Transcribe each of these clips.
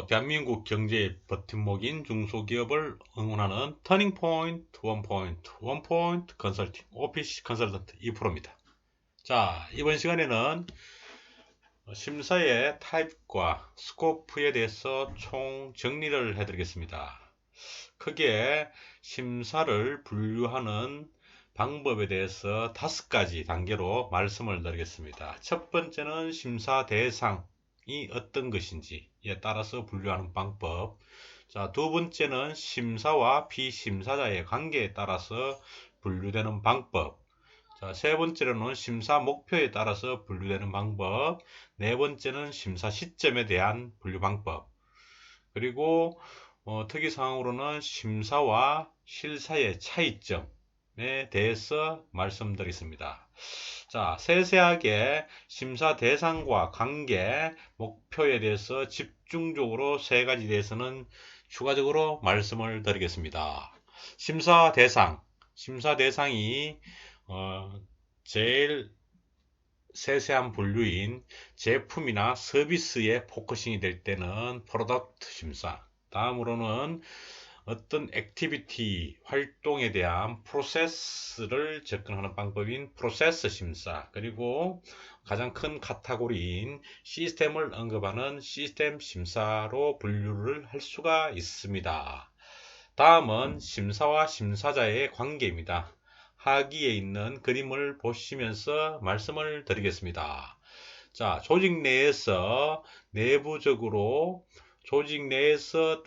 대한민국 경제의 버팀목인 중소기업을 응원하는 터닝포인트 원포인트 컨설팅 오피스 컨설턴트 2%입니다. 자, 이번 시간에는 심사의 타입과 스코프에 대해서 총 정리를 해드리겠습니다. 크게 심사를 분류하는 방법에 대해서 5가지 단계로 말씀을 드리겠습니다. 첫 번째는 심사 대상이 어떤 것인지에 따라서 분류하는 방법. 자, 두 번째는 심사와 비심사자의 관계에 따라서 분류되는 방법. 자, 세 번째로는 심사 목표에 따라서 분류되는 방법. 네 번째는 심사 시점에 대한 분류 방법. 그리고 특이사항으로는 심사와 실사의 차이점에 대해서 말씀드리겠습니다. 자, 세세하게 심사 대상과 관계, 목표에 대해서 집중적으로 3가지 대해서는 추가적으로 말씀을 드리겠습니다. 심사 대상이 제일 세세한 분류인 제품이나 서비스에 포커싱이 될 때는 프로덕트 심사, 다음으로는 어떤 액티비티, 활동에 대한 프로세스를 접근하는 방법인 프로세스 심사, 그리고 가장 큰 카테고리인 시스템을 언급하는 시스템 심사로 분류를 할 수가 있습니다. 다음은 심사와 심사자의 관계입니다. 하기에 있는 그림을 보시면서 말씀을 드리겠습니다. 자, 조직 내에서 내부적으로 조직 내에서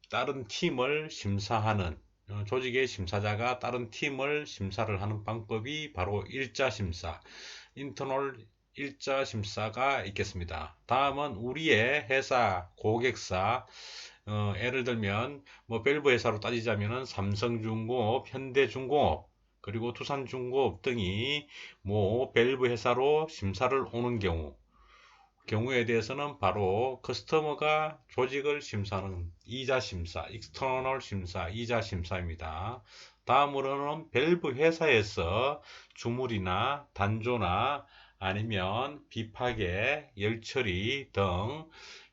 다른 팀을 심사하는, 조직의 심사자가 다른 팀을 심사를 하는 방법이 바로 일자 심사, 인터널 일자 심사가 있겠습니다. 다음은 우리의 회사, 고객사, 예를 들면 밸브 회사로 따지자면은 삼성중공업, 현대중공업, 그리고 두산중공업 등이 밸브 회사로 심사를 오는 경우에 대해서는 바로 커스터머가 조직을 심사하는 이자 심사, 익스터널 심사, 이자 심사입니다. 다음으로는 밸브 회사에서 주물이나 단조나 아니면 비파괴, 열처리 등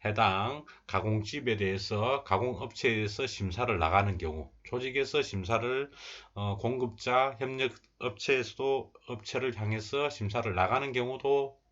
해당 가공집에 대해서 가공업체에서 심사를 나가는 경우, 조직에서 심사를 공급자, 협력업체에서도 업체를 향해서 심사를 나가는 경우도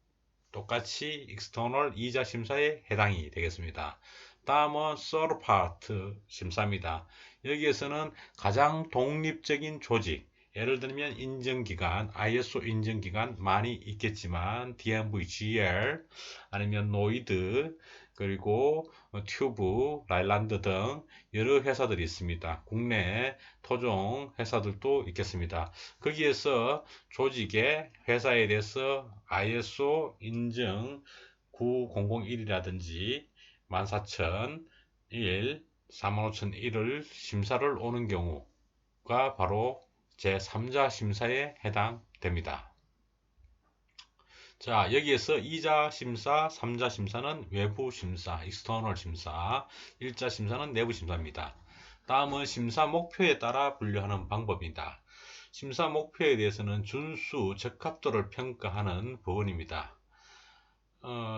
똑같이 익스터널 이자 심사에 해당이 되겠습니다. 다음은 서드 파트 심사입니다. 여기에서는 가장 독립적인 조직, 예를 들면 인증기관, ISO 인증기관 많이 있겠지만 DMV, GL, 아니면 노이드, 그리고 튜브, 라일란드 등 여러 회사들이 있습니다. 국내 토종 회사들도 있겠습니다. 거기에서 조직의 회사에 대해서 ISO 인증 9001이라든지 14001, 45001을 심사를 오는 경우가 바로 제3자 심사에 해당됩니다. 자, 여기에서 2자 심사, 3자 심사는 외부 심사, 익스터널 심사, 1자 심사는 내부 심사입니다. 다음은 심사 목표에 따라 분류하는 방법입니다. 심사 목표에 대해서는 준수, 적합도를 평가하는 부분입니다.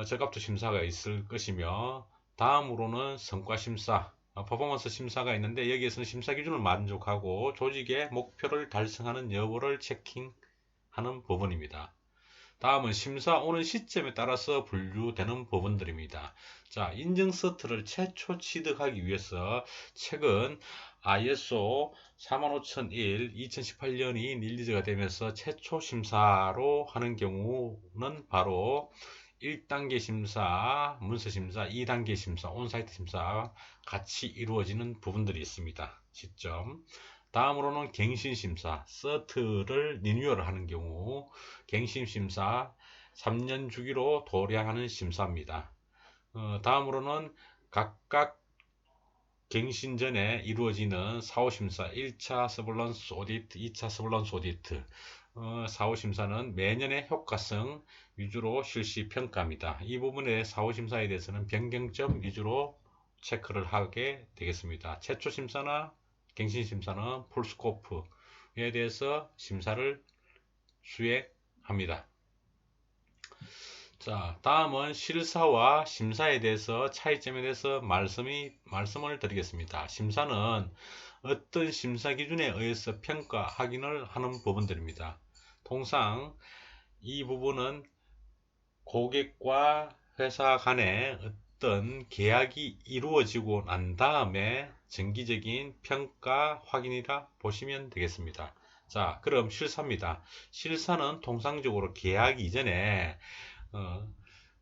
적합도 심사가 있을 것이며, 다음으로는 성과 심사, 퍼포먼스 심사가 있는데 여기에서는 심사 기준을 만족하고 조직의 목표를 달성하는 여부를 체킹하는 부분입니다. 다음은 심사 오는 시점에 따라서 분류되는 부분들입니다. 자, 인증 서트를 최초 취득하기 위해서 최근 ISO 45001 2018년이 릴리즈가 되면서 최초 심사로 하는 경우는 바로 1단계 심사, 문서 심사, 2단계 심사, 온사이트 심사 같이 이루어지는 부분들이 있습니다. 시점. 다음으로는 갱신심사, 서트를 리뉴얼을 하는 경우 갱신심사 3년 주기로 도래하는 심사입니다. 다음으로는 각각 갱신 전에 이루어지는 사후심사 1차 서블런스 오디트, 2차 서블런스 오디트, 사후심사는 매년의 효과성 위주로 실시평가입니다. 이 부분의 사후심사에 대해서는 변경점 위주로 체크를 하게 되겠습니다. 최초심사나 갱신심사는 풀스코프에 대해서 심사를 수행합니다. 자, 다음은 실사와 심사에 대해서 차이점에 대해서 말씀을 드리겠습니다. 심사는 어떤 심사 기준에 의해서 평가 확인을 하는 부분들입니다. 통상 이 부분은 고객과 회사 간에 어떤 계약이 이루어지고 난 다음에 정기적인 평가 확인이라 보시면 되겠습니다. 자, 그럼 실사입니다. 실사는 통상적으로 계약 이전에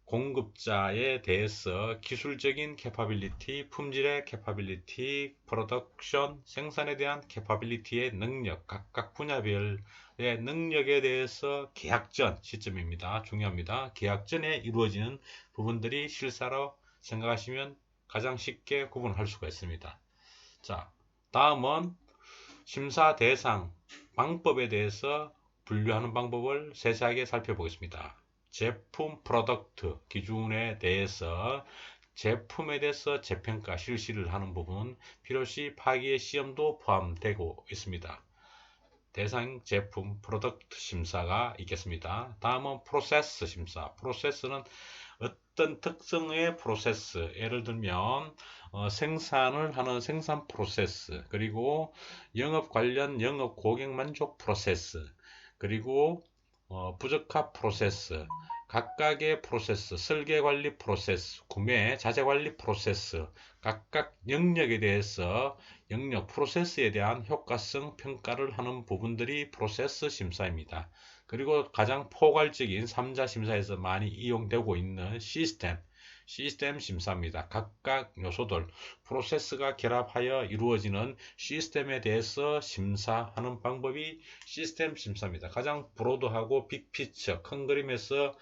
공급자에 대해서 기술적인 캐파빌리티, 품질의 캐파빌리티, 프로덕션, 생산에 대한 캐파빌리티의 능력, 각각 분야별의 능력에 대해서 계약 전 시점입니다. 중요합니다. 계약 전에 이루어지는 부분들이 실사로 생각하시면 가장 쉽게 구분할 수가 있습니다. 자, 다음은 심사 대상, 방법에 대해서 분류하는 방법을 세세하게 살펴보겠습니다. 제품 프로덕트 기준에 대해서 제품에 대해서 재평가 실시를 하는 부분, 필요시 파기의 시험도 포함되고 있습니다. 대상 제품 프로덕트 심사가 있겠습니다. 다음은 프로세스 심사. 프로세스는 어떤 특성의 프로세스, 예를 들면 생산을 하는 생산 프로세스, 그리고 영업 관련 영업 고객 만족 프로세스, 그리고 부적합 프로세스, 각각의 프로세스, 설계 관리 프로세스, 구매 자재 관리 프로세스, 각각 영역에 대해서 영역 프로세스에 대한 효과성 평가를 하는 부분들이 프로세스 심사입니다. 그리고 가장 포괄적인 3자 심사에서 많이 이용되고 있는 시스템 심사입니다. 각각 요소들, 프로세스가 결합하여 이루어지는 시스템에 대해서 심사하는 방법이 시스템 심사입니다. 가장 브로드하고 빅피처, 큰 그림에서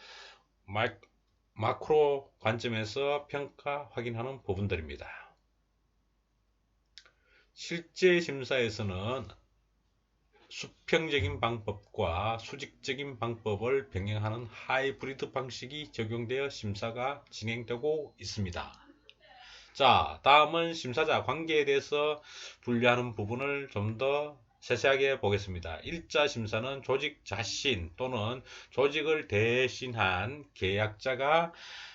마크로 관점에서 평가 확인하는 부분들입니다. 실제 심사에서는 수평적인 방법과 수직적인 방법을 병행하는 하이브리드 방식이 적용되어 심사가 진행되고 있습니다. 자, 다음은 심사자 관계에 대해서 분류하는 부분을 좀 더 세세하게 보겠습니다. 1자 심사는 조직 자신 또는 조직을 대신한 계약자가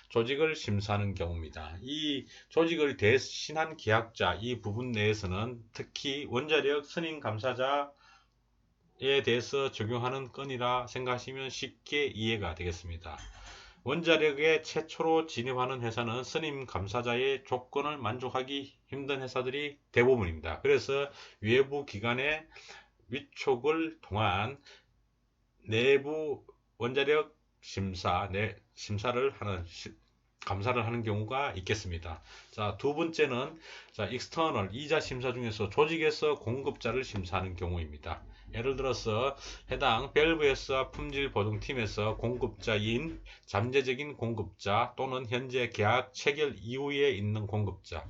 조직을 심사하는 경우입니다. 이 조직을 대신한 계약자 이 부분 내에서는 특히 원자력 선임 감사자 에 대해서 적용하는 건이라 생각하시면 쉽게 이해가 되겠습니다. 원자력에 최초로 진입하는 회사는 선임 감사자의 조건을 만족하기 힘든 회사들이 대부분입니다. 그래서 외부 기관의 위촉을 통한 내부 원자력 감사를 하는 경우가 있겠습니다. 자, 두 번째는 익스터널 2자 심사 중에서 조직에서 공급자를 심사하는 경우입니다. 예를 들어서 해당 밸브에서 품질 보증팀에서 공급자인 잠재적인 공급자 또는 현재 계약 체결 이후에 있는 공급자,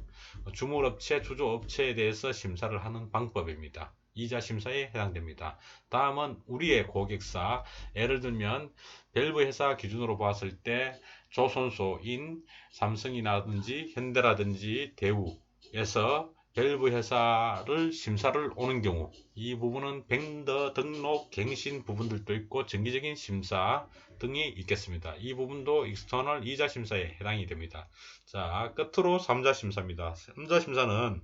주물업체, 주조업체에 대해서 심사를 하는 방법입니다. 2자 심사에 해당됩니다. 다음은 우리의 고객사, 예를 들면 밸브 회사 기준으로 봤을 때 조선소인 삼성이라든지 현대라든지 대우에서 밸브 회사를 심사를 오는 경우, 이 부분은 벤더 등록 갱신 부분들도 있고 정기적인 심사 등이 있겠습니다. 이 부분도 익스터널 2자 심사에 해당이 됩니다. 자, 끝으로 3자 심사입니다. 3자 심사는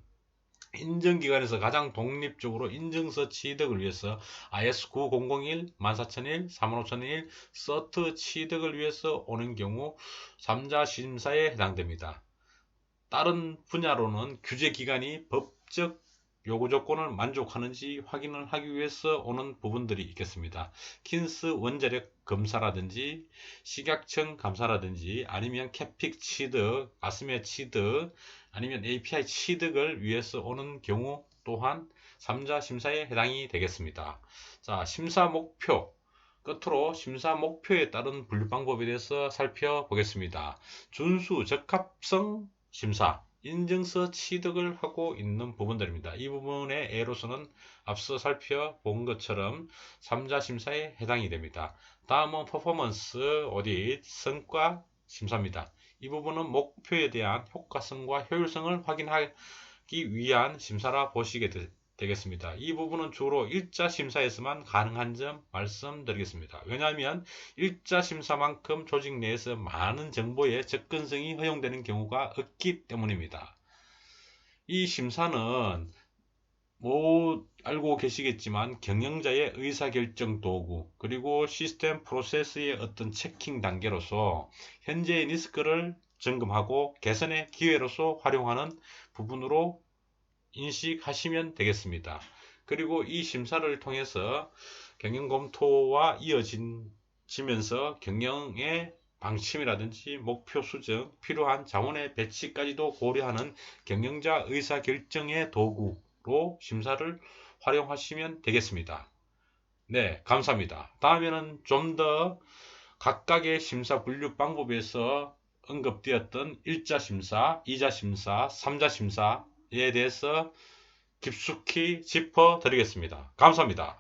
인증기관에서 가장 독립적으로 인증서 취득을 위해서 IS 9001, 14001, 35001 서트 취득을 위해서 오는 경우 3자 심사에 해당됩니다. 다른 분야로는 규제기관이 법적 요구 조건을 만족하는지 확인을 하기 위해서 오는 부분들이 있겠습니다. 킨스 원자력 검사라든지 식약청 감사라든지 아니면 캐픽 취득, 아스메 취득, 아니면 API 취득을 위해서 오는 경우 또한 3자 심사에 해당이 되겠습니다. 자, 심사 목표. 끝으로 심사 목표에 따른 분류 방법에 대해서 살펴보겠습니다. 준수 적합성 심사, 인증서 취득을 하고 있는 부분들입니다. 이 부분의 예로서는 앞서 살펴본 것처럼 3자 심사에 해당이 됩니다. 다음은 퍼포먼스 오디트 성과 심사입니다. 이 부분은 목표에 대한 효과성과 효율성을 확인하기 위한 심사라 보시게 되겠습니다. 이 부분은 주로 1자 심사에서만 가능한 점 말씀드리겠습니다. 왜냐하면 1자 심사만큼 조직 내에서 많은 정보의 접근성이 허용되는 경우가 없기 때문입니다. 이 심사는 알고 계시겠지만 경영자의 의사결정 도구 그리고 시스템 프로세스의 어떤 체킹 단계로서 현재의 리스크를 점검하고 개선의 기회로서 활용하는 부분으로 인식하시면 되겠습니다. 그리고 이 심사를 통해서 경영 검토와 이어지면서 경영의 방침이라든지 목표 수정, 필요한 자원의 배치까지도 고려하는 경영자 의사결정의 도구로 심사를 활용하시면 되겠습니다. 네, 감사합니다. 다음에는 좀 더 각각의 심사 분류 방법에서 언급되었던 1자 심사, 2자 심사, 3자 심사에 대해서 깊숙이 짚어 드리겠습니다. 감사합니다.